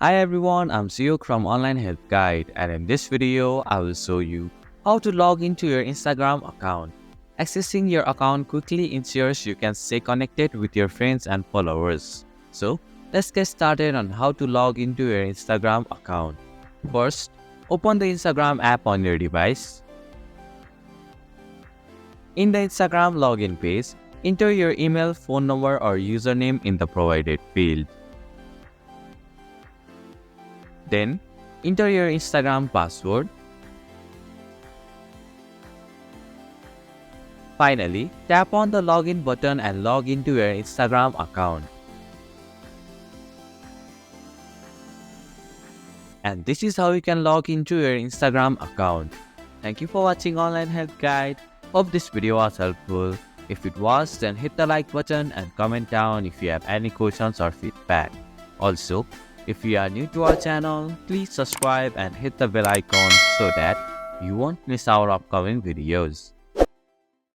Hi everyone, I'm Siyuk from Online Help Guide, and in this video, I will show you how to log into your Instagram account. Accessing your account quickly ensures you can stay connected with your friends and followers. So, let's get started on how to log into your Instagram account. First, open the Instagram app on your device. In the Instagram login page, enter your email, phone number, or username in the provided field. Then, enter your Instagram password. Finally, tap on the login button and log into your Instagram account. And this is how you can log into your Instagram account. Thank you for watching Online Help Guide. Hope this video was helpful. If it was, then hit the like button and comment down if you have any questions or feedback. Also, if you are new to our channel, please subscribe and hit the bell icon so that you won't miss our upcoming videos.